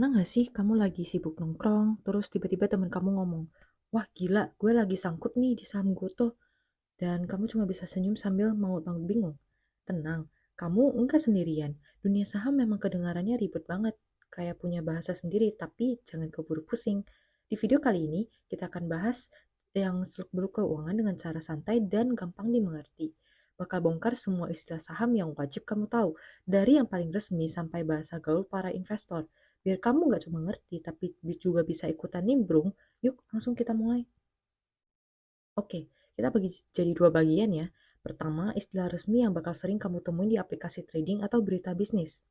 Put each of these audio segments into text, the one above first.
Pernah nggak sih kamu lagi sibuk nongkrong, terus tiba-tiba temen kamu ngomong, "Wah gila, gue lagi sangkut nih di saham Goto." Dan kamu cuma bisa senyum sambil mau bingung. Tenang, kamu enggak sendirian. Dunia saham memang kedengarannya ribet banget, kayak punya bahasa sendiri, tapi jangan keburu pusing. Di video kali ini, kita akan bahas yang seluk-beluk keuangan dengan cara santai dan gampang dimengerti. Bakal bongkar semua istilah saham yang wajib kamu tahu, dari yang paling resmi sampai bahasa gaul para investor. Biar kamu nggak cuma ngerti, tapi juga bisa ikutan nimbrung, yuk langsung kita mulai. Oke, kita bagi jadi dua bagian ya. Pertama, istilah resmi yang bakal sering kamu temuin di aplikasi trading atau berita bisnis.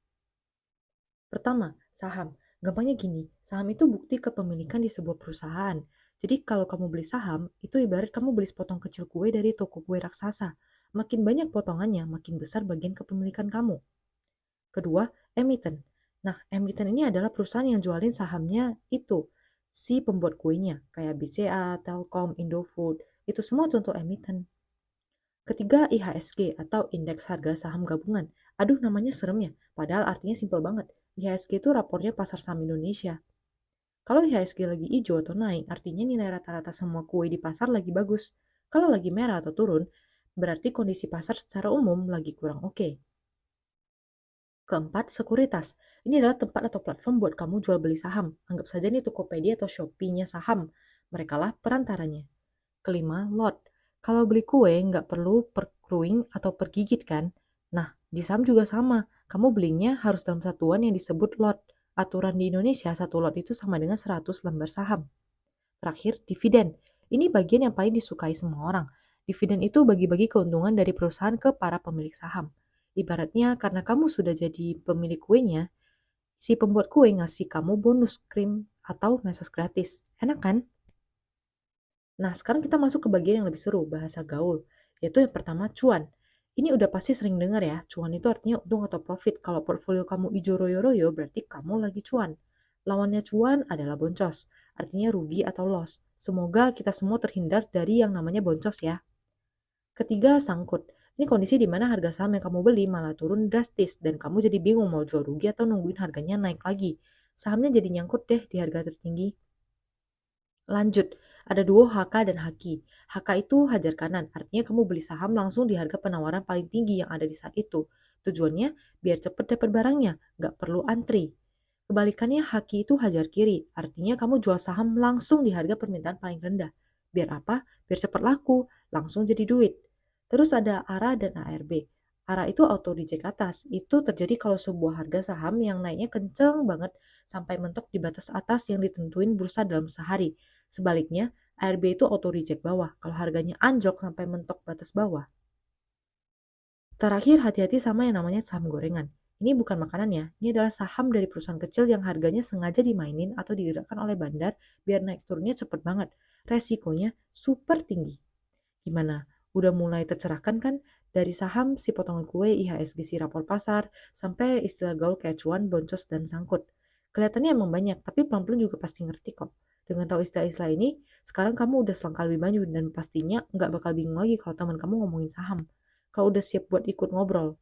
Pertama, saham. Gampangnya gini, saham itu bukti kepemilikan di sebuah perusahaan. Jadi kalau kamu beli saham, itu ibarat kamu beli sepotong kecil kue dari toko kue raksasa. Makin banyak potongannya, makin besar bagian kepemilikan kamu. Kedua, emiten. Nah, emiten ini adalah perusahaan yang jualin sahamnya itu, si pembuat kuenya, kayak BCA, Telkom, Indofood, itu semua contoh emiten. Ketiga, IHSG atau Indeks Harga Saham Gabungan. Aduh, namanya serem ya, padahal artinya simpel banget. IHSG itu rapornya pasar saham Indonesia. Kalau IHSG lagi hijau atau naik, artinya nilai rata-rata semua kue di pasar lagi bagus. Kalau lagi merah atau turun, berarti kondisi pasar secara umum lagi kurang oke. Keempat, sekuritas. Ini adalah tempat atau platform buat kamu jual beli saham. Anggap saja nih Tokopedia atau Shopee-nya saham. Mereka lah perantaranya. Kelima, lot. Kalau beli kue nggak perlu per kruing atau per gigit kan? Nah, di saham juga sama. Kamu belinya harus dalam satuan yang disebut lot. Aturan di Indonesia, satu lot itu sama dengan 100 lembar saham. Terakhir, dividen. Ini bagian yang paling disukai semua orang. Dividen itu bagi-bagi keuntungan dari perusahaan ke para pemilik saham. Ibaratnya karena kamu sudah jadi pemilik kuenya, si pembuat kue ngasih kamu bonus krim atau mesos gratis. Enak kan? Nah, sekarang kita masuk ke bagian yang lebih seru, bahasa gaul, yaitu yang pertama cuan. Ini udah pasti sering dengar ya, cuan itu artinya untung atau profit. Kalau portfolio kamu hijau royo-royo, berarti kamu lagi cuan. Lawannya cuan adalah boncos, artinya rugi atau loss. Semoga kita semua terhindar dari yang namanya boncos ya. Ketiga, sangkut. Ini kondisi di mana harga saham yang kamu beli malah turun drastis dan kamu jadi bingung mau jual rugi atau nungguin harganya naik lagi. Sahamnya jadi nyangkut deh di harga tertinggi. Lanjut, ada duo HK dan HQ. HK itu hajar kanan, artinya kamu beli saham langsung di harga penawaran paling tinggi yang ada di saat itu. Tujuannya biar cepet dapat barangnya, nggak perlu antri. Kebalikannya HQ itu hajar kiri, artinya kamu jual saham langsung di harga permintaan paling rendah. Biar apa? Biar cepat laku, langsung jadi duit. Terus ada ARA dan ARB. ARA itu auto reject atas. Itu terjadi kalau sebuah harga saham yang naiknya kenceng banget sampai mentok di batas atas yang ditentuin bursa dalam sehari. Sebaliknya, ARB itu auto reject bawah kalau harganya anjlok sampai mentok batas bawah. Terakhir, hati-hati sama yang namanya saham gorengan. Ini bukan makanan ya, ini adalah saham dari perusahaan kecil yang harganya sengaja dimainin atau digerakkan oleh bandar biar naik turunnya cepet banget. Resikonya super tinggi. Gimana? Udah mulai tercerahkan kan? Dari saham si potongan kue, IHSG si rapor pasar, sampai istilah gaul kayak cuan, boncos, dan sangkut. Kelihatannya emang banyak, tapi pelan-pelan juga pasti ngerti kok. Dengan tahu istilah-istilah ini, sekarang kamu udah selangkah lebih maju dan pastinya nggak bakal bingung lagi kalau teman kamu ngomongin saham. Kau udah siap buat ikut ngobrol.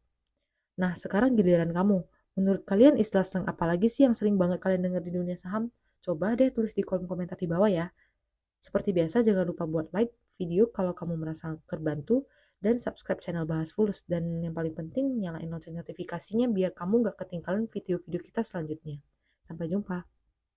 Nah, sekarang giliran kamu. Menurut kalian istilah slang apa lagi sih yang sering banget kalian dengar di dunia saham? Coba deh tulis di kolom komentar di bawah ya. Seperti biasa, jangan lupa buat like video kalau kamu merasa terbantu dan subscribe channel Bahas Fulus. Dan yang paling penting, nyalain lonceng notifikasinya biar kamu gak ketinggalan video-video kita selanjutnya. Sampai jumpa.